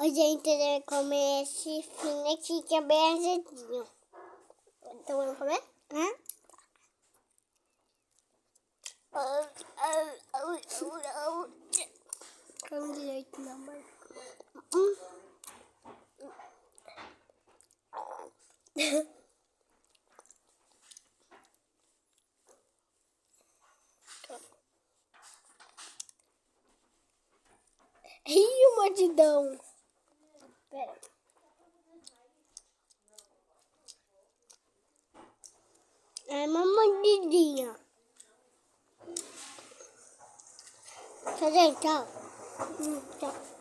Hoje a gente vai comer esse fino aqui que é bem azedinho. Então vamos comer? Come direito na mãe. Ih, o mordidão. Pera. É uma mordidinha. Tá, gente, tchau. Tchau.